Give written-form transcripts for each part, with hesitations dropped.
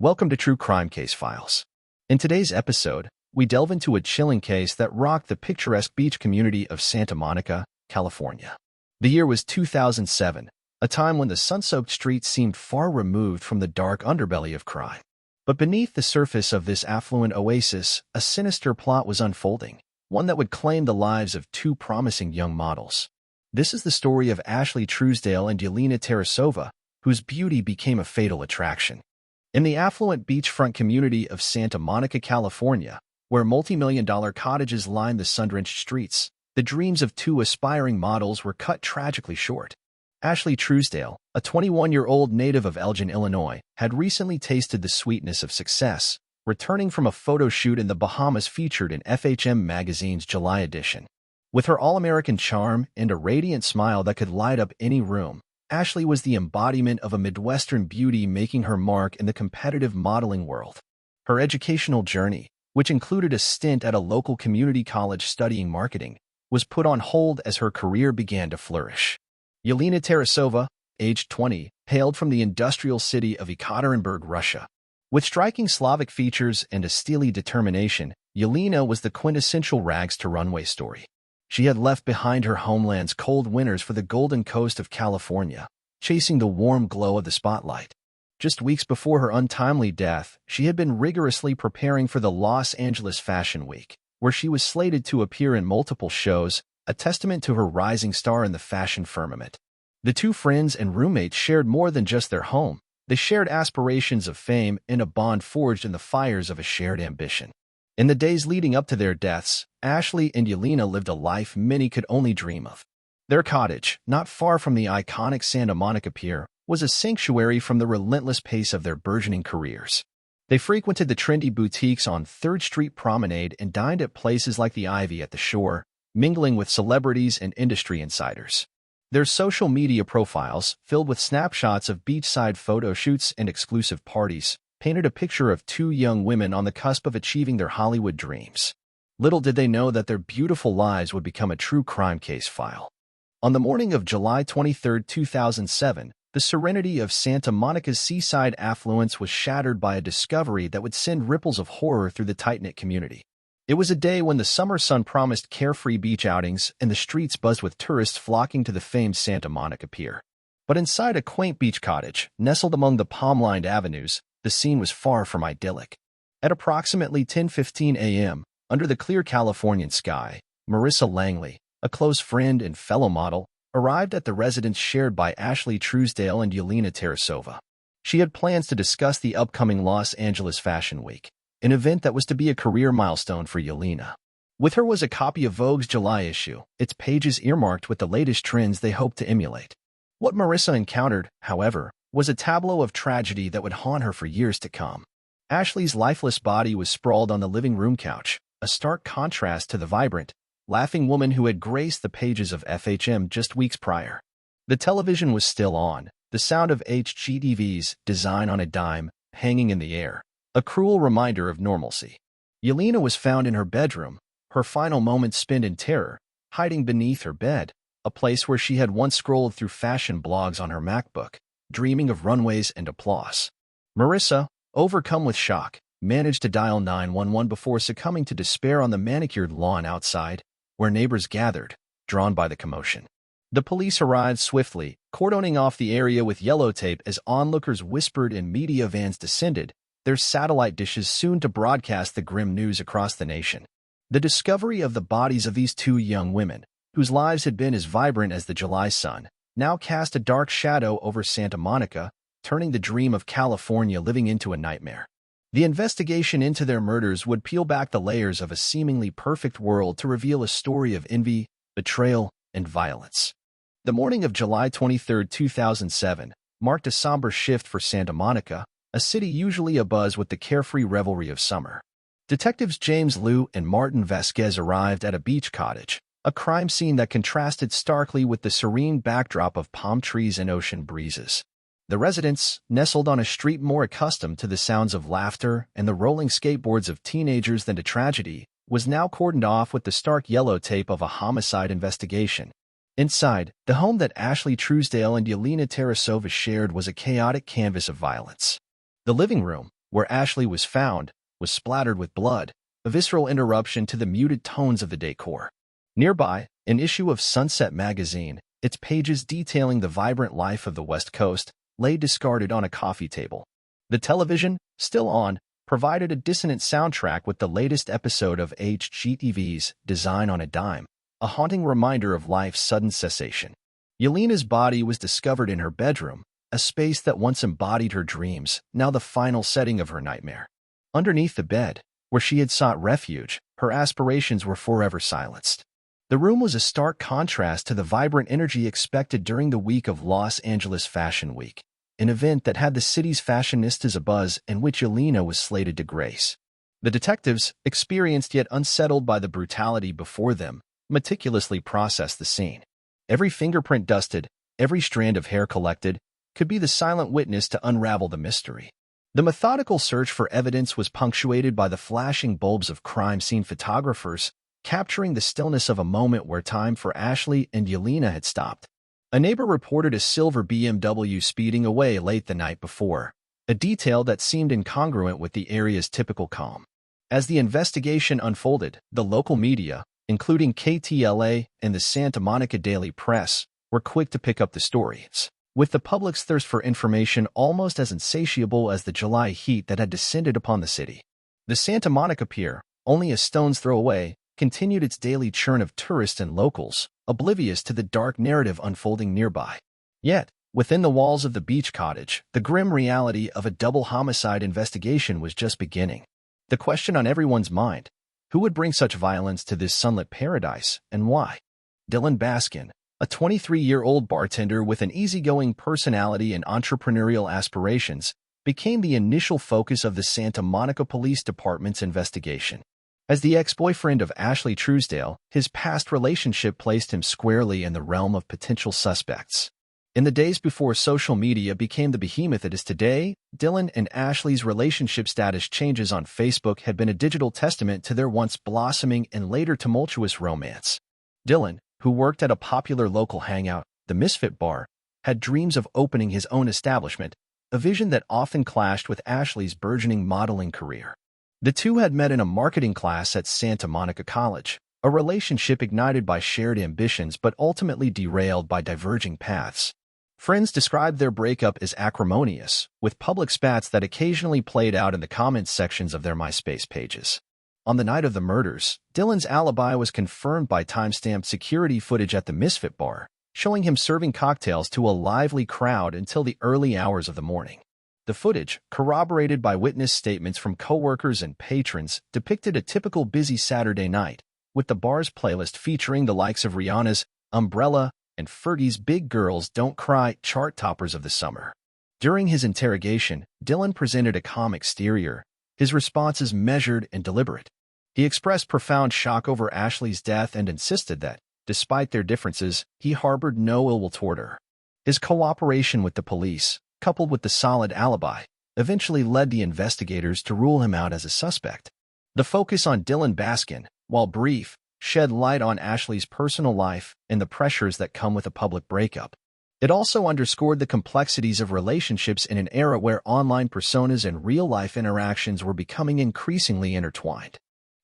Welcome to True Crime Case Files. In today's episode, we delve into a chilling case that rocked the picturesque beach community of Santa Monica, California. The year was 2007, a time when the sun-soaked streets seemed far removed from the dark underbelly of crime. But beneath the surface of this affluent oasis, a sinister plot was unfolding, one that would claim the lives of two promising young models. This is the story of Ashley Truesdale and Yelena Tarasova, whose beauty became a fatal attraction. In the affluent beachfront community of Santa Monica, California, where multi-million-dollar cottages lined the sun-drenched streets, the dreams of two aspiring models were cut tragically short. Ashley Truesdale, a 21-year-old native of Elgin, Illinois, had recently tasted the sweetness of success, returning from a photo shoot in the Bahamas featured in FHM magazine's July edition. With her all-American charm and a radiant smile that could light up any room, Ashley was the embodiment of a Midwestern beauty, making her mark in the competitive modeling world. Her educational journey, which included a stint at a local community college studying marketing, was put on hold as her career began to flourish. Yelena Tarasova, aged 20, hailed from the industrial city of Ekaterinburg, Russia. With striking Slavic features and a steely determination, Yelena was the quintessential rags-to-runway story. She had left behind her homeland's cold winters for the Golden Coast of California, chasing the warm glow of the spotlight. Just weeks before her untimely death, she had been rigorously preparing for the Los Angeles Fashion Week, where she was slated to appear in multiple shows, a testament to her rising star in the fashion firmament. The two friends and roommates shared more than just their home. They shared aspirations of fame and a bond forged in the fires of a shared ambition. In the days leading up to their deaths, Ashley and Yelena lived a life many could only dream of. Their cottage, not far from the iconic Santa Monica Pier, was a sanctuary from the relentless pace of their burgeoning careers. They frequented the trendy boutiques on 3rd Street Promenade and dined at places like the Ivy at the shore, mingling with celebrities and industry insiders. Their social media profiles, filled with snapshots of beachside photo shoots and exclusive parties, painted a picture of two young women on the cusp of achieving their Hollywood dreams. Little did they know that their beautiful lives would become a true crime case file. On the morning of July 23, 2007, the serenity of Santa Monica's seaside affluence was shattered by a discovery that would send ripples of horror through the tight-knit community. It was a day when the summer sun promised carefree beach outings and the streets buzzed with tourists flocking to the famed Santa Monica Pier. But inside a quaint beach cottage, nestled among the palm-lined avenues, the scene was far from idyllic. At approximately 10:15 a.m., under the clear Californian sky, Marissa Langley, a close friend and fellow model, arrived at the residence shared by Ashley Truesdale and Yelena Tarasova. She had plans to discuss the upcoming Los Angeles Fashion Week, an event that was to be a career milestone for Yelena. With her was a copy of Vogue's July issue, its pages earmarked with the latest trends they hoped to emulate. What Marissa encountered, however, was a tableau of tragedy that would haunt her for years to come. Ashley's lifeless body was sprawled on the living room couch, a stark contrast to the vibrant, laughing woman who had graced the pages of FHM just weeks prior. The television was still on, the sound of HGTV's Design on a Dime hanging in the air, a cruel reminder of normalcy. Yelena was found in her bedroom, her final moments spent in terror, hiding beneath her bed, a place where she had once scrolled through fashion blogs on her MacBook, dreaming of runways and applause. Marissa, overcome with shock, managed to dial 911 before succumbing to despair on the manicured lawn outside, where neighbors gathered, drawn by the commotion. The police arrived swiftly, cordoning off the area with yellow tape as onlookers whispered and media vans descended, their satellite dishes soon to broadcast the grim news across the nation. The discovery of the bodies of these two young women, whose lives had been as vibrant as the July sun, now cast a dark shadow over Santa Monica, turning the dream of California living into a nightmare. The investigation into their murders would peel back the layers of a seemingly perfect world to reveal a story of envy, betrayal, and violence. The morning of July 23, 2007, marked a somber shift for Santa Monica, a city usually abuzz with the carefree revelry of summer. Detectives James Liu and Martin Vasquez arrived at a beach cottage, a crime scene that contrasted starkly with the serene backdrop of palm trees and ocean breezes. The residence, nestled on a street more accustomed to the sounds of laughter and the rolling skateboards of teenagers than to tragedy, was now cordoned off with the stark yellow tape of a homicide investigation. Inside, the home that Ashley Truesdale and Yelena Tarasova shared was a chaotic canvas of violence. The living room, where Ashley was found, was splattered with blood, a visceral interruption to the muted tones of the decor. Nearby, an issue of Sunset magazine, its pages detailing the vibrant life of the West Coast, lay discarded on a coffee table. The television, still on, provided a dissonant soundtrack with the latest episode of HGTV's Design on a Dime, a haunting reminder of life's sudden cessation. Yelena's body was discovered in her bedroom, a space that once embodied her dreams, now the final setting of her nightmare. Underneath the bed, where she had sought refuge, her aspirations were forever silenced. The room was a stark contrast to the vibrant energy expected during the week of Los Angeles Fashion Week, an event that had the city's fashionistas abuzz and which Yelena was slated to grace. The detectives, experienced yet unsettled by the brutality before them, meticulously processed the scene. Every fingerprint dusted, every strand of hair collected, could be the silent witness to unravel the mystery. The methodical search for evidence was punctuated by the flashing bulbs of crime scene photographers, capturing the stillness of a moment where time for Ashley and Yelena had stopped. A neighbor reported a silver BMW speeding away late the night before, a detail that seemed incongruent with the area's typical calm. As the investigation unfolded, the local media, including KTLA and the Santa Monica Daily Press, were quick to pick up the stories, with the public's thirst for information almost as insatiable as the July heat that had descended upon the city. The Santa Monica Pier, only a stone's throw away, continued its daily churn of tourists and locals, oblivious to the dark narrative unfolding nearby. Yet, within the walls of the beach cottage, the grim reality of a double homicide investigation was just beginning. The question on everyone's mind: who would bring such violence to this sunlit paradise, and why? Dylan Baskin, a 23-year-old bartender with an easygoing personality and entrepreneurial aspirations, became the initial focus of the Santa Monica Police Department's investigation. As the ex-boyfriend of Ashley Truesdale, his past relationship placed him squarely in the realm of potential suspects. In the days before social media became the behemoth it is today, Dylan and Ashley's relationship status changes on Facebook had been a digital testament to their once blossoming and later tumultuous romance. Dylan, who worked at a popular local hangout, the Misfit Bar, had dreams of opening his own establishment, a vision that often clashed with Ashley's burgeoning modeling career. The two had met in a marketing class at Santa Monica College, a relationship ignited by shared ambitions but ultimately derailed by diverging paths. Friends described their breakup as acrimonious, with public spats that occasionally played out in the comments sections of their MySpace pages. On the night of the murders, Dylan's alibi was confirmed by time-stamped security footage at the Misfit Bar, showing him serving cocktails to a lively crowd until the early hours of the morning. The footage, corroborated by witness statements from coworkers and patrons, depicted a typical busy Saturday night, with the bar's playlist featuring the likes of Rihanna's Umbrella and Fergie's Big Girls Don't Cry chart toppers of the summer. During his interrogation, Dylan presented a calm exterior, his responses measured and deliberate. He expressed profound shock over Ashley's death and insisted that, despite their differences, he harbored no ill will toward her. His cooperation with the police, coupled with the solid alibi, eventually led the investigators to rule him out as a suspect. The focus on Dylan Baskin, while brief, shed light on Ashley's personal life and the pressures that come with a public breakup. It also underscored the complexities of relationships in an era where online personas and real-life interactions were becoming increasingly intertwined.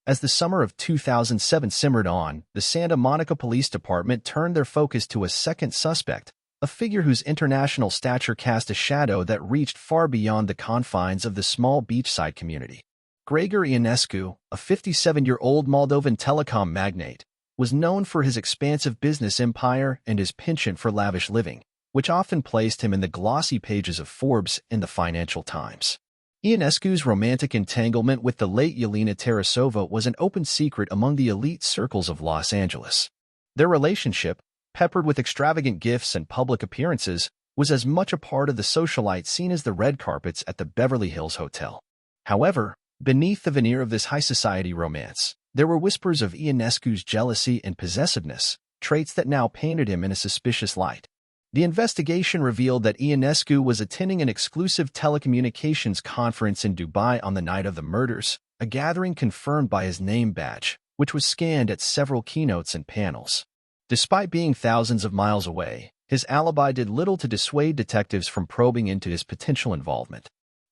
As the summer of 2007 simmered on, the Santa Monica Police Department turned their focus to a second suspect, a figure whose international stature cast a shadow that reached far beyond the confines of the small beachside community. Gregor Ionescu, a 57-year-old Moldovan telecom magnate, was known for his expansive business empire and his penchant for lavish living, which often placed him in the glossy pages of Forbes and the Financial Times. Ionescu's romantic entanglement with the late Yelena Tarasova was an open secret among the elite circles of Los Angeles. Their relationship, peppered with extravagant gifts and public appearances, was as much a part of the socialite scene as the red carpets at the Beverly Hills Hotel. However, beneath the veneer of this high-society romance, there were whispers of Ionescu's jealousy and possessiveness, traits that now painted him in a suspicious light. The investigation revealed that Ionescu was attending an exclusive telecommunications conference in Dubai on the night of the murders, a gathering confirmed by his name badge, which was scanned at several keynotes and panels. Despite being thousands of miles away, his alibi did little to dissuade detectives from probing into his potential involvement.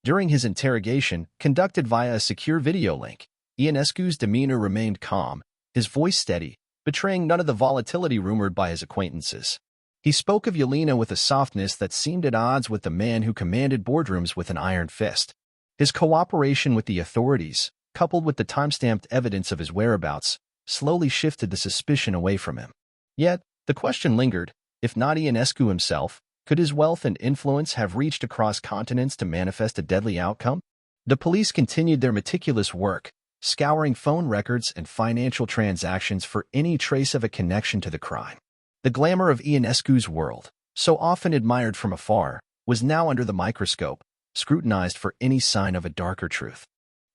During his interrogation, conducted via a secure video link, Ionescu's demeanor remained calm, his voice steady, betraying none of the volatility rumored by his acquaintances. He spoke of Yelena with a softness that seemed at odds with the man who commanded boardrooms with an iron fist. His cooperation with the authorities, coupled with the time-stamped evidence of his whereabouts, slowly shifted the suspicion away from him. Yet, the question lingered, if not Ionescu himself, could his wealth and influence have reached across continents to manifest a deadly outcome? The police continued their meticulous work, scouring phone records and financial transactions for any trace of a connection to the crime. The glamour of Ionescu's world, so often admired from afar, was now under the microscope, scrutinized for any sign of a darker truth.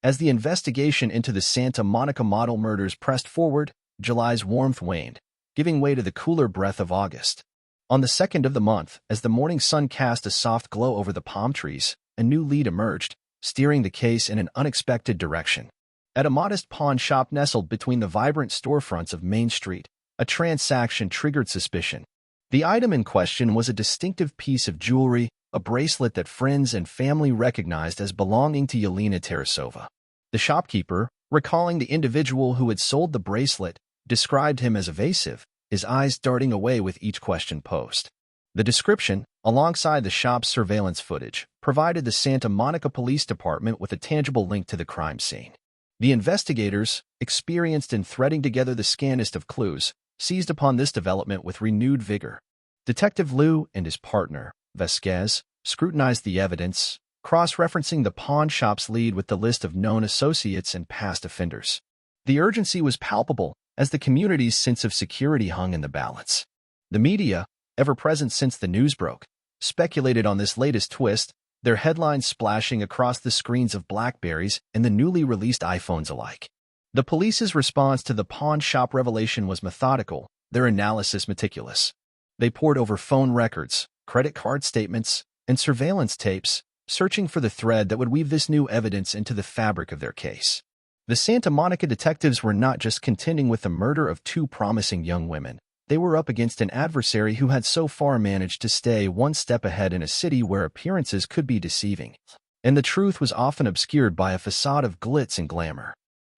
As the investigation into the Santa Monica model murders pressed forward, July's warmth waned, giving way to the cooler breath of August. On the 2nd of the month, as the morning sun cast a soft glow over the palm trees, a new lead emerged, steering the case in an unexpected direction. At a modest pawn shop nestled between the vibrant storefronts of Main Street, a transaction triggered suspicion. The item in question was a distinctive piece of jewelry, a bracelet that friends and family recognized as belonging to Yelena Tarasova. The shopkeeper, recalling the individual who had sold the bracelet, described him as evasive, his eyes darting away with each question posed. The description, alongside the shop's surveillance footage, provided the Santa Monica Police Department with a tangible link to the crime scene. The investigators, experienced in threading together the scantest of clues, seized upon this development with renewed vigor. Detective Liu and his partner, Vasquez, scrutinized the evidence, cross-referencing the pawn shop's lead with the list of known associates and past offenders. The urgency was palpable, as the community's sense of security hung in the balance. The media, ever present since the news broke, speculated on this latest twist, their headlines splashing across the screens of BlackBerries and the newly released iPhones alike. The police's response to the pawn shop revelation was methodical, their analysis meticulous. They pored over phone records, credit card statements, and surveillance tapes, searching for the thread that would weave this new evidence into the fabric of their case. The Santa Monica detectives were not just contending with the murder of two promising young women. They were up against an adversary who had so far managed to stay one step ahead in a city where appearances could be deceiving, and the truth was often obscured by a facade of glitz and glamour.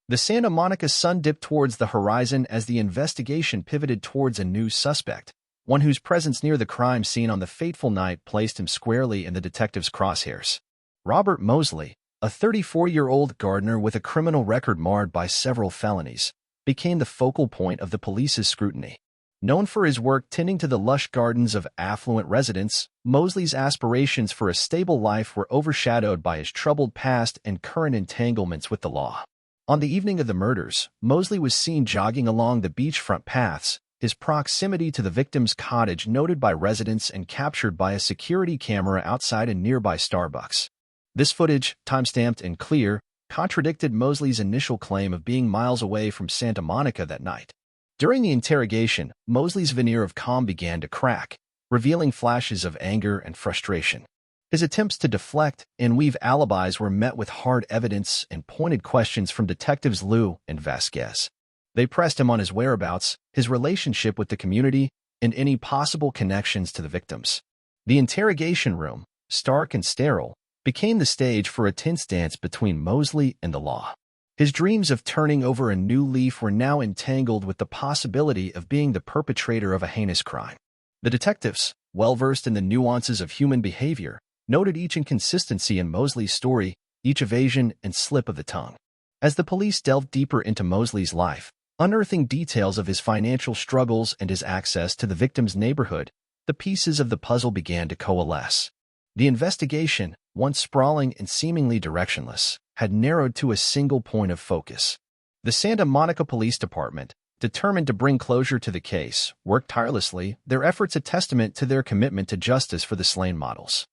The Santa Monica sun dipped towards the horizon as the investigation pivoted towards a new suspect, one whose presence near the crime scene on the fateful night placed him squarely in the detective's crosshairs. Robert Mosley, a 34-year-old gardener with a criminal record marred by several felonies, became the focal point of the police's scrutiny. Known for his work tending to the lush gardens of affluent residents, Mosley's aspirations for a stable life were overshadowed by his troubled past and current entanglements with the law. On the evening of the murders, Mosley was seen jogging along the beachfront paths, his proximity to the victim's cottage noted by residents and captured by a security camera outside a nearby Starbucks. This footage, time-stamped and clear, contradicted Mosley's initial claim of being miles away from Santa Monica that night. During the interrogation, Mosley's veneer of calm began to crack, revealing flashes of anger and frustration. His attempts to deflect and weave alibis were met with hard evidence and pointed questions from detectives Liu and Vasquez. They pressed him on his whereabouts, his relationship with the community, and any possible connections to the victims. The interrogation room, stark and sterile, became the stage for a tense dance between Mosley and the law. His dreams of turning over a new leaf were now entangled with the possibility of being the perpetrator of a heinous crime. The detectives, well-versed in the nuances of human behavior, noted each inconsistency in Mosley's story, each evasion and slip of the tongue. As the police delved deeper into Mosley's life, unearthing details of his financial struggles and his access to the victim's neighborhood, the pieces of the puzzle began to coalesce. The investigation, once sprawling and seemingly directionless, had narrowed to a single point of focus. The Santa Monica Police Department, determined to bring closure to the case, worked tirelessly, their efforts a testament to their commitment to justice for the slain models.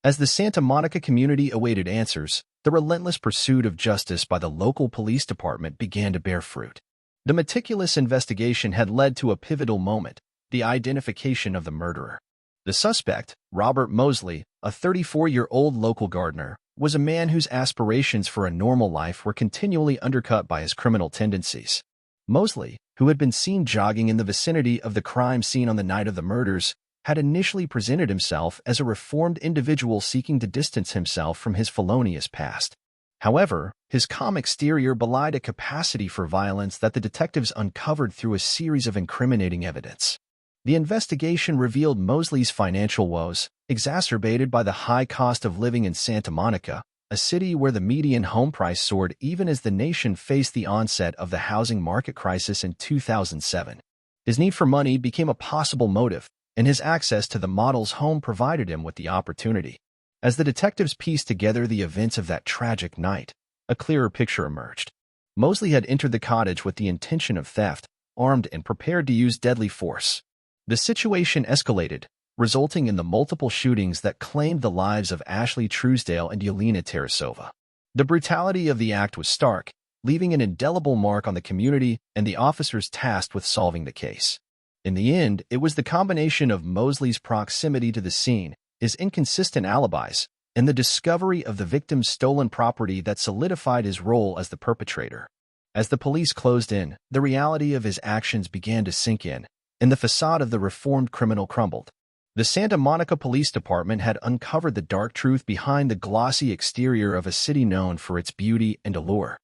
As the Santa Monica community awaited answers, the relentless pursuit of justice by the local police department began to bear fruit. The meticulous investigation had led to a pivotal moment, the identification of the murderer. The suspect, Robert Mosley, a 34-year-old local gardener, was a man whose aspirations for a normal life were continually undercut by his criminal tendencies. Mosley, who had been seen jogging in the vicinity of the crime scene on the night of the murders, had initially presented himself as a reformed individual seeking to distance himself from his felonious past. However, his calm exterior belied a capacity for violence that the detectives uncovered through a series of incriminating evidence. The investigation revealed Mosley's financial woes, exacerbated by the high cost of living in Santa Monica, a city where the median home price soared even as the nation faced the onset of the housing market crisis in 2007. His need for money became a possible motive, and his access to the model's home provided him with the opportunity. As the detectives pieced together the events of that tragic night, a clearer picture emerged. Mosley had entered the cottage with the intention of theft, armed and prepared to use deadly force. The situation escalated, resulting in the multiple shootings that claimed the lives of Ashley Truesdale and Yelena Tarasova. The brutality of the act was stark, leaving an indelible mark on the community and the officers tasked with solving the case. In the end, it was the combination of Mosley's proximity to the scene, his inconsistent alibis, and the discovery of the victim's stolen property that solidified his role as the perpetrator. As the police closed in, the reality of his actions began to sink in, and the facade of the reformed criminal crumbled. The Santa Monica Police Department had uncovered the dark truth behind the glossy exterior of a city known for its beauty and allure.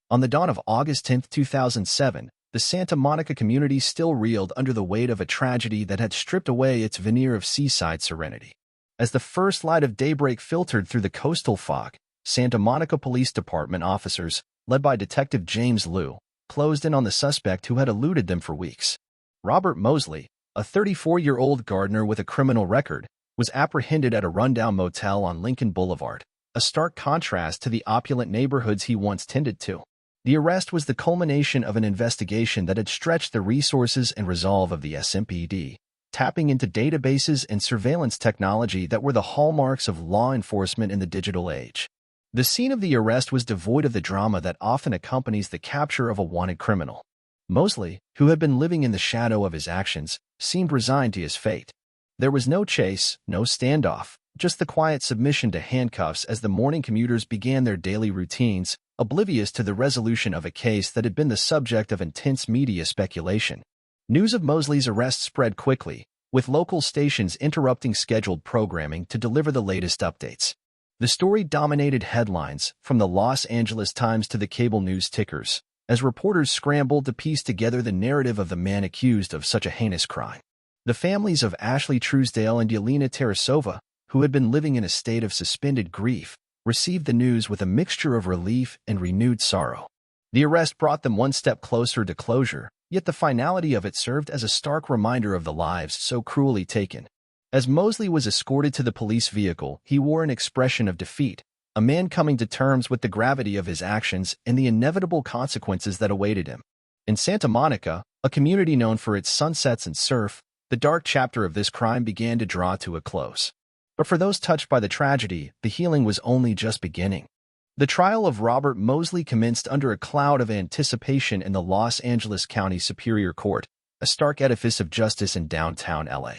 On the dawn of August 10, 2007, the Santa Monica community still reeled under the weight of a tragedy that had stripped away its veneer of seaside serenity. As the first light of daybreak filtered through the coastal fog, Santa Monica Police Department officers, led by Detective James Liu, closed in on the suspect who had eluded them for weeks. Robert Mosley, a 34-year-old gardener with a criminal record, was apprehended at a rundown motel on Lincoln Boulevard, a stark contrast to the opulent neighborhoods he once tended to. The arrest was the culmination of an investigation that had stretched the resources and resolve of the SMPD, tapping into databases and surveillance technology that were the hallmarks of law enforcement in the digital age. The scene of the arrest was devoid of the drama that often accompanies the capture of a wanted criminal. Mosley, who had been living in the shadow of his actions, seemed resigned to his fate. There was no chase, no standoff, just the quiet submission to handcuffs as the morning commuters began their daily routines, oblivious to the resolution of a case that had been the subject of intense media speculation. News of Mosley's arrest spread quickly, with local stations interrupting scheduled programming to deliver the latest updates. The story dominated headlines, from the Los Angeles Times to the cable news tickers, as reporters scrambled to piece together the narrative of the man accused of such a heinous crime. The families of Ashley Truesdale and Yelena Tarasova, who had been living in a state of suspended grief, received the news with a mixture of relief and renewed sorrow. The arrest brought them one step closer to closure, yet the finality of it served as a stark reminder of the lives so cruelly taken. As Mosley was escorted to the police vehicle, he wore an expression of defeat, a man coming to terms with the gravity of his actions and the inevitable consequences that awaited him. In Santa Monica, a community known for its sunsets and surf, the dark chapter of this crime began to draw to a close. But for those touched by the tragedy, the healing was only just beginning. The trial of Robert Mosley commenced under a cloud of anticipation in the Los Angeles County Superior Court, a stark edifice of justice in downtown LA.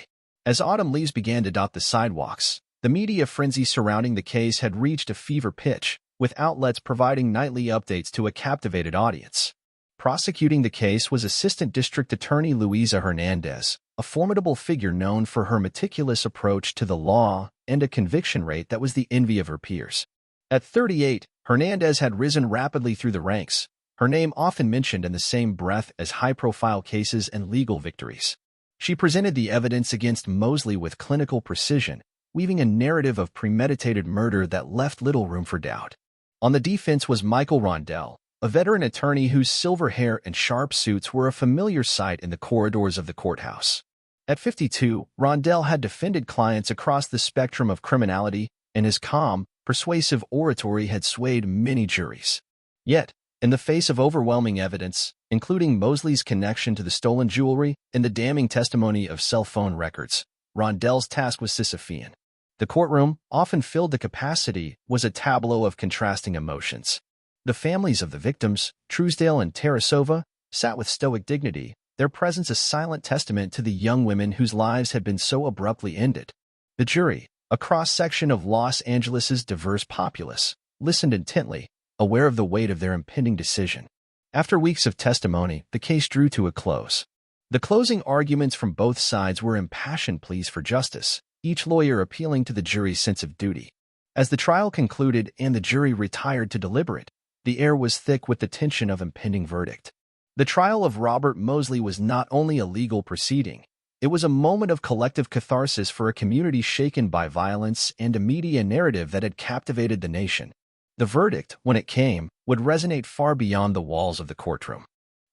As autumn leaves began to dot the sidewalks, the media frenzy surrounding the case had reached a fever pitch, with outlets providing nightly updates to a captivated audience. Prosecuting the case was Assistant District Attorney Luisa Hernandez, a formidable figure known for her meticulous approach to the law and a conviction rate that was the envy of her peers. At 38, Hernandez had risen rapidly through the ranks, her name often mentioned in the same breath as high-profile cases and legal victories. She presented the evidence against Mosley with clinical precision, weaving a narrative of premeditated murder that left little room for doubt. On the defense was Michael Rondell, a veteran attorney whose silver hair and sharp suits were a familiar sight in the corridors of the courthouse. At 52, Rondell had defended clients across the spectrum of criminality, and his calm, persuasive oratory had swayed many juries. Yet, in the face of overwhelming evidence, including Mosley's connection to the stolen jewelry and the damning testimony of cell phone records, Rondell's task was Sisyphean. The courtroom, often filled to capacity, was a tableau of contrasting emotions. The families of the victims, Truesdale and Tarasova, sat with stoic dignity, their presence a silent testament to the young women whose lives had been so abruptly ended. The jury, a cross-section of Los Angeles's diverse populace, listened intently, aware of the weight of their impending decision. After weeks of testimony, the case drew to a close. The closing arguments from both sides were impassioned pleas for justice, each lawyer appealing to the jury's sense of duty. As the trial concluded and the jury retired to deliberate, the air was thick with the tension of impending verdict. The trial of Robert Mosley was not only a legal proceeding, it was a moment of collective catharsis for a community shaken by violence and a media narrative that had captivated the nation. The verdict, when it came, would resonate far beyond the walls of the courtroom.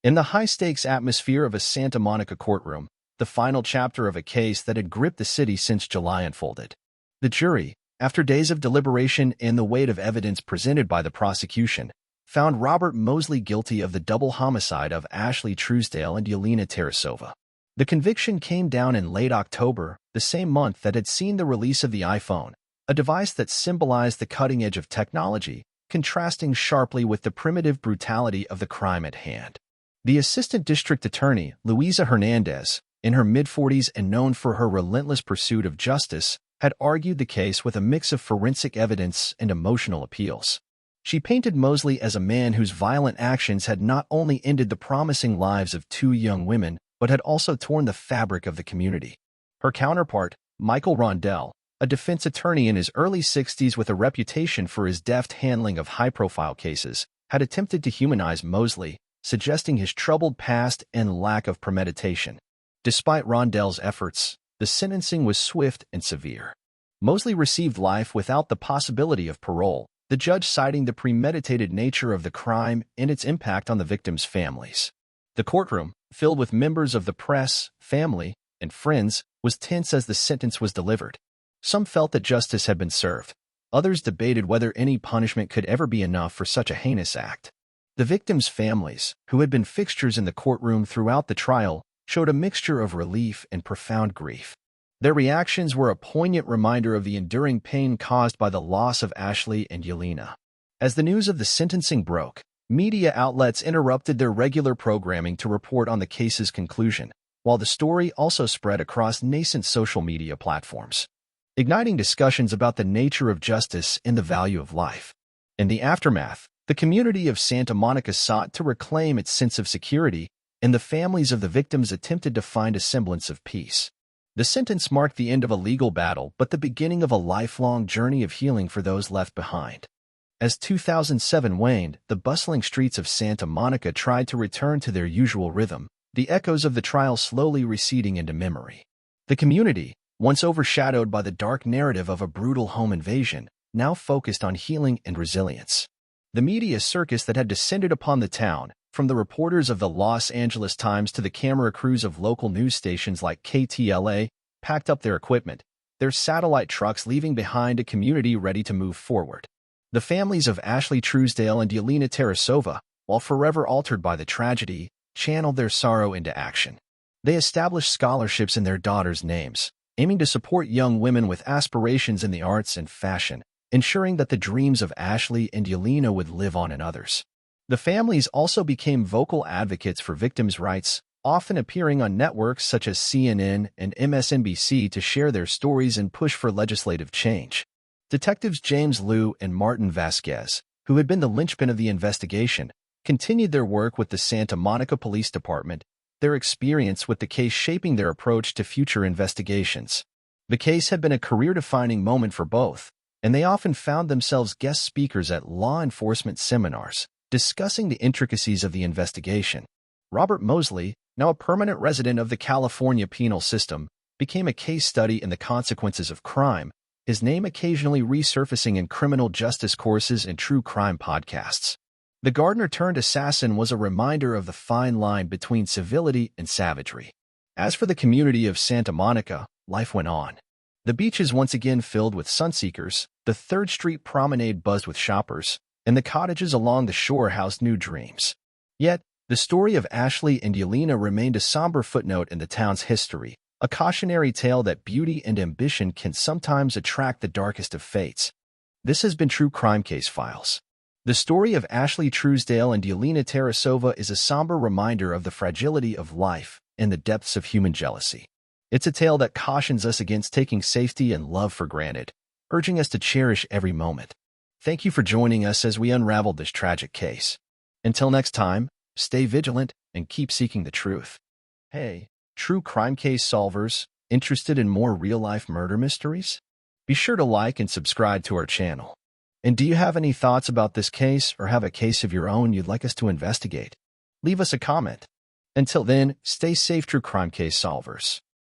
In the high-stakes atmosphere of a Santa Monica courtroom, the final chapter of a case that had gripped the city since July unfolded. The jury, after days of deliberation and the weight of evidence presented by the prosecution, found Robert Mosley guilty of the double homicide of Ashley Truesdale and Yelena Tarasova. The conviction came down in late October, the same month that had seen the release of the iPhone, a device that symbolized the cutting edge of technology, contrasting sharply with the primitive brutality of the crime at hand. The Assistant District Attorney, Luisa Hernandez, in her mid-40s and known for her relentless pursuit of justice, had argued the case with a mix of forensic evidence and emotional appeals. She painted Mosley as a man whose violent actions had not only ended the promising lives of two young women, but had also torn the fabric of the community. Her counterpart, Michael Rondell, a defense attorney in his early 60s with a reputation for his deft handling of high-profile cases, had attempted to humanize Mosley, suggesting his troubled past and lack of premeditation. Despite Rondell's efforts, the sentencing was swift and severe. Mosley received life without the possibility of parole, the judge citing the premeditated nature of the crime and its impact on the victims' families. The courtroom, filled with members of the press, family, and friends, was tense as the sentence was delivered. Some felt that justice had been served. Others debated whether any punishment could ever be enough for such a heinous act. The victims' families, who had been fixtures in the courtroom throughout the trial, showed a mixture of relief and profound grief. Their reactions were a poignant reminder of the enduring pain caused by the loss of Ashley and Yelena. As the news of the sentencing broke, media outlets interrupted their regular programming to report on the case's conclusion, while the story also spread across nascent social media platforms, igniting discussions about the nature of justice and the value of life. In the aftermath, the community of Santa Monica sought to reclaim its sense of security, and the families of the victims attempted to find a semblance of peace. The sentence marked the end of a legal battle but the beginning of a lifelong journey of healing for those left behind. As 2007 waned, the bustling streets of Santa Monica tried to return to their usual rhythm, the echoes of the trial slowly receding into memory. The community, once overshadowed by the dark narrative of a brutal home invasion, now focused on healing and resilience. The media circus that had descended upon the town, from the reporters of the Los Angeles Times to the camera crews of local news stations like KTLA, packed up their equipment, their satellite trucks leaving behind a community ready to move forward. The families of Ashley Truesdale and Yelena Tarasova, while forever altered by the tragedy, channeled their sorrow into action. They established scholarships in their daughters' names, aiming to support young women with aspirations in the arts and fashion, ensuring that the dreams of Ashley and Yelena would live on in others. The families also became vocal advocates for victims' rights, often appearing on networks such as CNN and MSNBC to share their stories and push for legislative change. Detectives James Liu and Martin Vasquez, who had been the linchpin of the investigation, continued their work with the Santa Monica Police Department, their experience with the case shaping their approach to future investigations. The case had been a career-defining moment for both, and they often found themselves guest speakers at law enforcement seminars, discussing the intricacies of the investigation. Robert Mosley, now a permanent resident of the California penal system, became a case study in the consequences of crime, his name occasionally resurfacing in criminal justice courses and true crime podcasts. The gardener-turned-assassin was a reminder of the fine line between civility and savagery. As for the community of Santa Monica, life went on. The beaches once again filled with sunseekers, the 3rd Street promenade buzzed with shoppers, and the cottages along the shore housed new dreams. Yet, the story of Ashley and Yelena remained a somber footnote in the town's history, a cautionary tale that beauty and ambition can sometimes attract the darkest of fates. This has been True Crime Case Files. The story of Ashley Truesdale and Yelena Tarasova is a somber reminder of the fragility of life and the depths of human jealousy. It's a tale that cautions us against taking safety and love for granted, urging us to cherish every moment. Thank you for joining us as we unraveled this tragic case. Until next time, stay vigilant and keep seeking the truth. Hey, true crime case solvers, interested in more real-life murder mysteries? Be sure to like and subscribe to our channel. And do you have any thoughts about this case or have a case of your own you'd like us to investigate? Leave us a comment. Until then, stay safe, true crime case solvers.